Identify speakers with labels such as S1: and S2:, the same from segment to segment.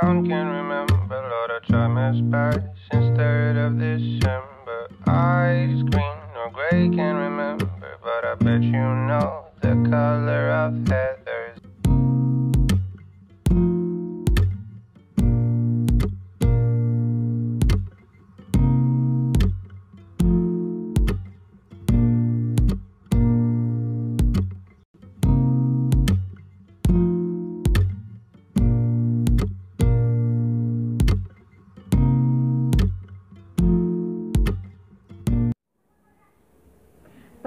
S1: around, can't remember. Lord, I try my best since 3rd of December. Eyes green or gray, can't remember, but I bet you know the color of heathers.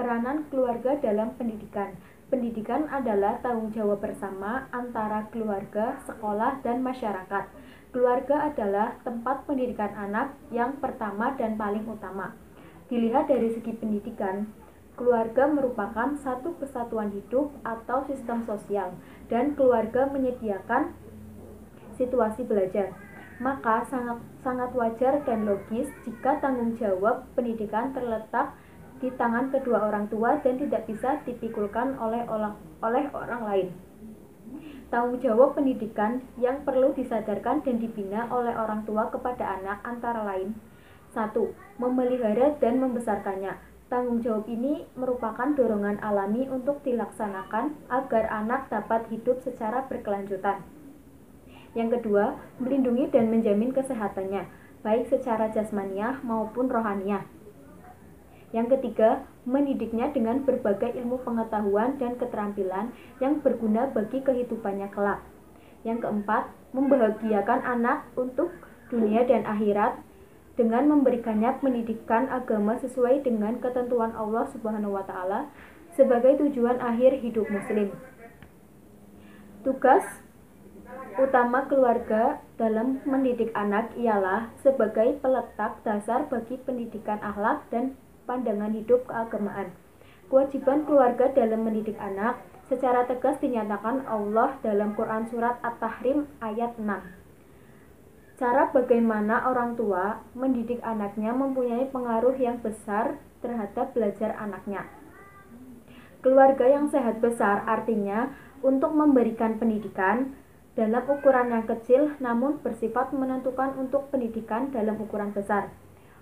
S2: Peranan keluarga dalam pendidikan. Pendidikan adalah tanggung jawab bersama antara keluarga, sekolah, dan masyarakat. Keluarga adalah tempat pendidikan anak yang pertama dan paling utama. Dilihat dari segi pendidikan, keluarga merupakan satu kesatuan hidup atau sistem sosial, dan keluarga menyediakan situasi belajar. Maka sangat wajar dan logis jika tanggung jawab pendidikan terletak di tangan kedua orang tua dan tidak bisa dipikulkan oleh orang lain. Tanggung jawab pendidikan yang perlu disadarkan dan dibina oleh orang tua kepada anak antara lain: 1. Memelihara dan membesarkannya. Tanggung jawab ini merupakan dorongan alami untuk dilaksanakan agar anak dapat hidup secara berkelanjutan. Yang kedua, melindungi dan menjamin kesehatannya, baik secara jasmaniah maupun rohaniah. Yang ketiga, mendidiknya dengan berbagai ilmu pengetahuan dan keterampilan yang berguna bagi kehidupannya kelak. Yang keempat, membahagiakan anak untuk dunia dan akhirat dengan memberikannya pendidikan agama sesuai dengan ketentuan Allah Subhanahu wa Ta'ala sebagai tujuan akhir hidup Muslim. Tugas utama keluarga dalam mendidik anak ialah sebagai peletak dasar bagi pendidikan akhlak dan pandangan hidup keagamaan. Kewajiban keluarga dalam mendidik anak secara tegas dinyatakan Allah dalam Quran Surat At-Tahrim ayat 6. Cara bagaimana orang tua mendidik anaknya mempunyai pengaruh yang besar terhadap belajar anaknya. Keluarga yang sehat besar artinya untuk memberikan pendidikan dalam ukuran yang kecil namun bersifat menentukan untuk pendidikan dalam ukuran besar.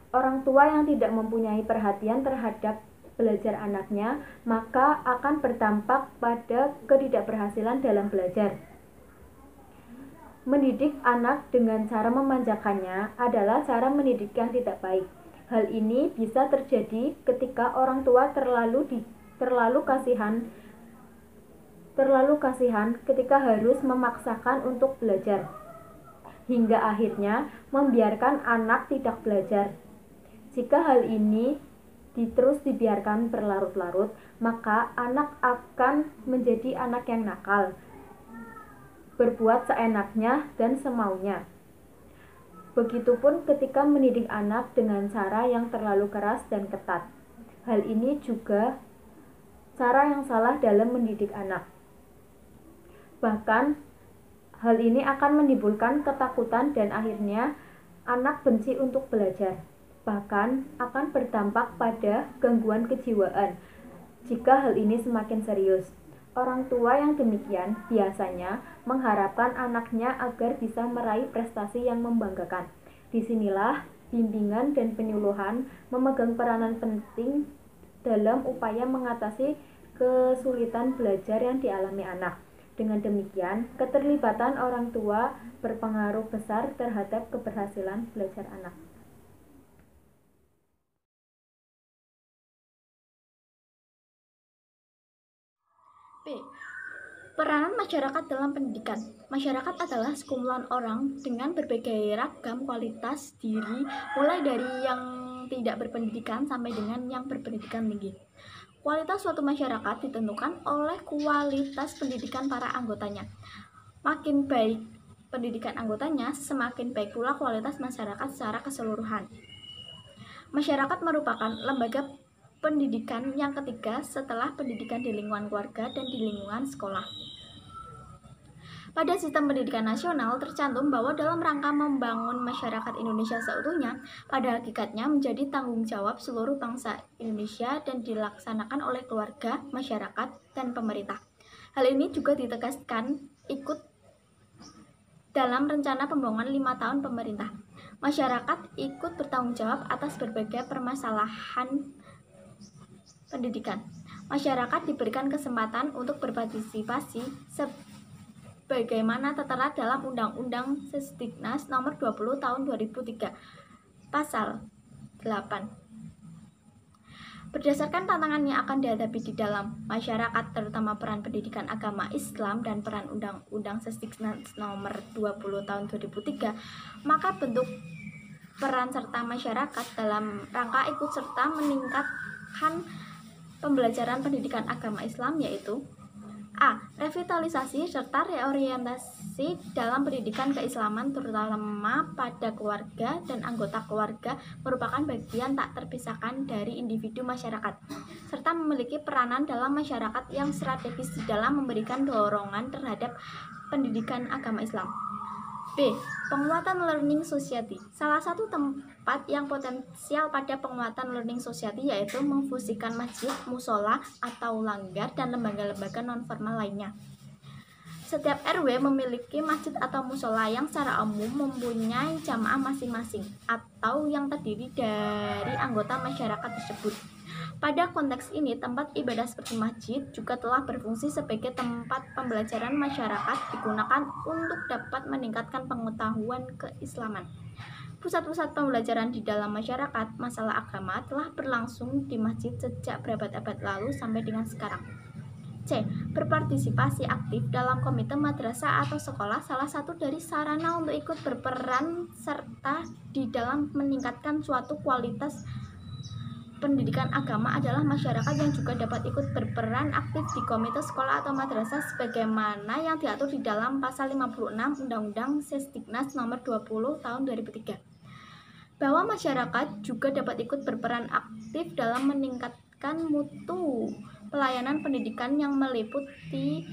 S2: Orang tua yang tidak mempunyai perhatian terhadap belajar anaknya, maka akan berdampak pada ketidakberhasilan dalam belajar. Mendidik anak dengan cara memanjakannya adalah cara mendidik yang tidak baik. Hal ini bisa terjadi ketika orang tua terlalu kasihan ketika harus memaksakan untuk belajar, hingga akhirnya membiarkan anak tidak belajar. Jika hal ini terus dibiarkan berlarut-larut, maka anak akan menjadi anak yang nakal, berbuat seenaknya dan semaunya. Begitupun ketika mendidik anak dengan cara yang terlalu keras dan ketat. Hal ini juga cara yang salah dalam mendidik anak. Bahkan, hal ini akan menimbulkan ketakutan dan akhirnya anak benci untuk belajar. Bahkan akan berdampak pada gangguan kejiwaan jika hal ini semakin serius. Orang tua yang demikian biasanya mengharapkan anaknya agar bisa meraih prestasi yang membanggakan. Disinilah bimbingan dan penyuluhan memegang peranan penting dalam upaya mengatasi kesulitan belajar yang dialami anak. Dengan demikian, keterlibatan orang tua berpengaruh besar terhadap keberhasilan belajar anak.
S3: Peranan masyarakat dalam pendidikan. Masyarakat adalah sekumpulan orang dengan berbagai ragam kualitas diri, mulai dari yang tidak berpendidikan sampai dengan yang berpendidikan tinggi. Kualitas suatu masyarakat ditentukan oleh kualitas pendidikan para anggotanya. Makin baik pendidikan anggotanya, semakin baik pula kualitas masyarakat secara keseluruhan. Masyarakat merupakan lembaga pendidikan yang ketiga setelah pendidikan di lingkungan keluarga dan di lingkungan sekolah. Pada sistem pendidikan nasional tercantum bahwa dalam rangka membangun masyarakat Indonesia seutuhnya, pada hakikatnya menjadi tanggung jawab seluruh bangsa Indonesia dan dilaksanakan oleh keluarga, masyarakat, dan pemerintah. Hal ini juga ditegaskan dalam rencana pembangunan 5 tahun pemerintah. Masyarakat ikut bertanggung jawab atas berbagai permasalahan pendidikan. Masyarakat diberikan kesempatan untuk berpartisipasi sebagaimana tertera dalam Undang-Undang Sesdiknas Nomor 20 Tahun 2003, Pasal 8. Berdasarkan tantangan yang akan dihadapi di dalam masyarakat, terutama peran pendidikan agama Islam dan peran Undang-Undang Sesdiknas Nomor 20 Tahun 2003, maka bentuk peran serta masyarakat dalam rangka ikut serta meningkatkan pembelajaran pendidikan agama Islam yaitu: A. Revitalisasi serta reorientasi dalam pendidikan keislaman terutama pada keluarga dan anggota keluarga merupakan bagian tak terpisahkan dari individu masyarakat, serta memiliki peranan dalam masyarakat yang strategis di dalam memberikan dorongan terhadap pendidikan agama Islam. B. Penguatan learning society. Salah satu tempat yang potensial pada penguatan learning society yaitu memfusikan masjid, musola, atau langgar, dan lembaga-lembaga non-formal lainnya. Setiap RW memiliki masjid atau musola yang secara umum mempunyai jamaah masing-masing atau yang terdiri dari anggota masyarakat tersebut. Pada konteks ini, tempat ibadah seperti masjid juga telah berfungsi sebagai tempat pembelajaran masyarakat digunakan untuk dapat meningkatkan pengetahuan keislaman. Pusat-pusat pembelajaran di dalam masyarakat masalah agama telah berlangsung di masjid sejak berabad-abad lalu sampai dengan sekarang. C. Berpartisipasi aktif dalam komite madrasah atau sekolah. Salah satu dari sarana untuk ikut berperan serta di dalam meningkatkan suatu kualitas pendidikan agama adalah masyarakat yang juga dapat ikut berperan aktif di komite sekolah atau madrasah sebagaimana yang diatur di dalam pasal 56 Undang-Undang Sesdiknas Nomor 20 Tahun 2003. Bahwa masyarakat juga dapat ikut berperan aktif dalam meningkatkan mutu pelayanan pendidikan yang meliputi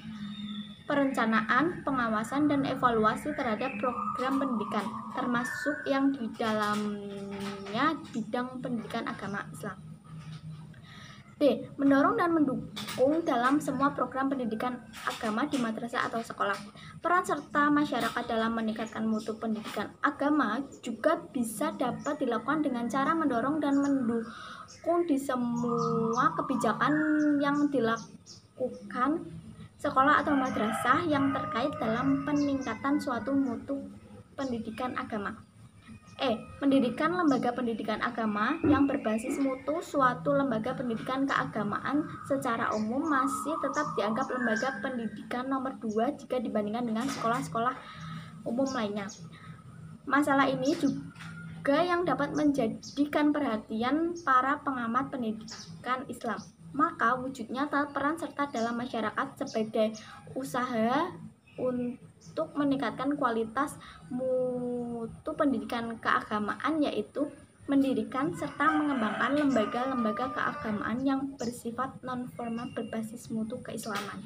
S3: perencanaan, pengawasan, dan evaluasi terhadap program pendidikan, termasuk yang di dalamnya bidang pendidikan agama Islam. D. Mendorong dan mendukung dalam semua program pendidikan agama di madrasah atau sekolah. Peran serta masyarakat dalam meningkatkan mutu pendidikan agama juga bisa dapat dilakukan dengan cara mendorong dan mendukung di semua kebijakan yang dilakukan sekolah atau madrasah yang terkait dalam peningkatan suatu mutu pendidikan agama. E. Mendirikan lembaga pendidikan agama yang berbasis mutu. Suatu lembaga pendidikan keagamaan secara umum masih tetap dianggap lembaga pendidikan nomor 2 jika dibandingkan dengan sekolah-sekolah umum lainnya. Masalah ini juga yang dapat menjadikan perhatian para pengamat pendidikan Islam. Maka wujud nyata peran serta dalam masyarakat sebagai usaha untuk meningkatkan kualitas mutu pendidikan keagamaan yaitu mendirikan serta mengembangkan lembaga-lembaga keagamaan yang bersifat non-formal berbasis mutu keislaman.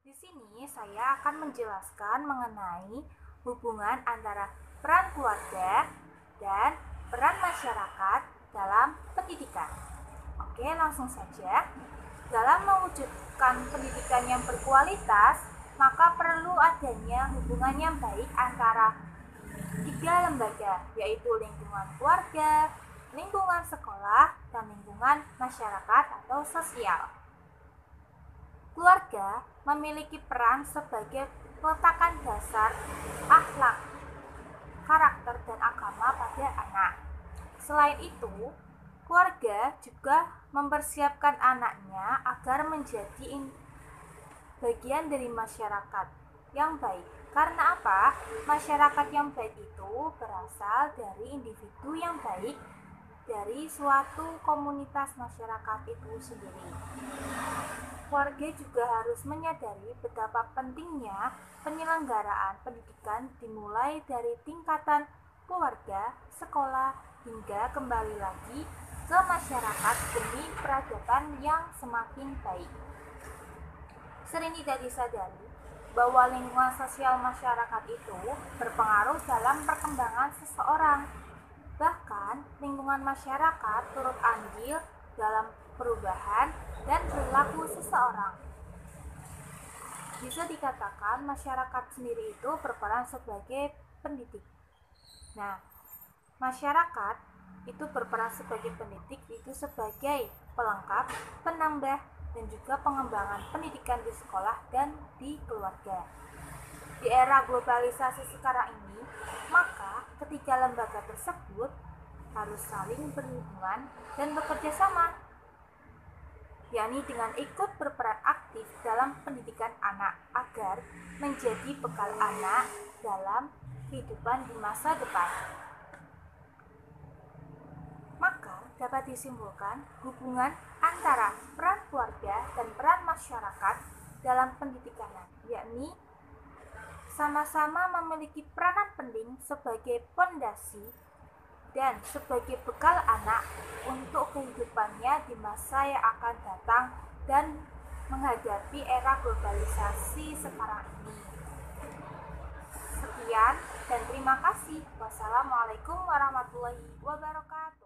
S4: Di sini saya akan menjelaskan mengenai hubungan antara peran keluarga dan peran masyarakat dalam pendidikan. Oke, langsung saja. Dalam mewujudkan pendidikan yang berkualitas, maka perlu adanya hubungan yang baik antara 3 lembaga, yaitu lingkungan keluarga, lingkungan sekolah, dan lingkungan masyarakat atau sosial. Keluarga memiliki peran sebagai peletakan dasar akhlak, karakter, dan agama pada anak. Selain itu, keluarga juga mempersiapkan anaknya agar menjadi bagian dari masyarakat yang baik. Karena apa? Masyarakat yang baik itu berasal dari individu yang baik dari suatu komunitas masyarakat itu sendiri. Keluarga juga harus menyadari betapa pentingnya penyelenggaraan pendidikan dimulai dari tingkatan keluarga, sekolah, hingga kembali lagi ke masyarakat demi peradaban yang semakin baik. Sering tidak disadari bahwa lingkungan sosial masyarakat itu berpengaruh dalam perkembangan seseorang. Bahkan, lingkungan masyarakat turut andil dalam perubahan dan perilaku seseorang. Bisa dikatakan masyarakat sendiri itu berperan sebagai pendidik. Nah, masyarakat itu berperan sebagai pendidik, itu sebagai pelengkap, penambah, dan juga pengembangan pendidikan di sekolah dan di keluarga. Di era globalisasi sekarang ini, maka ketiga lembaga tersebut harus saling berhubungan dan bekerja sama, yakni dengan ikut berperan aktif dalam pendidikan anak agar menjadi bekal anak dalam kehidupan di masa depan. Maka dapat disimpulkan hubungan antara peran keluarga dan peran masyarakat dalam pendidikan, yakni sama-sama memiliki peranan penting sebagai fondasi dan sebagai bekal anak untuk kehidupannya di masa yang akan datang dan menghadapi era globalisasi sekarang ini. Sekian dan terima kasih. Wassalamualaikum warahmatullahi wabarakatuh.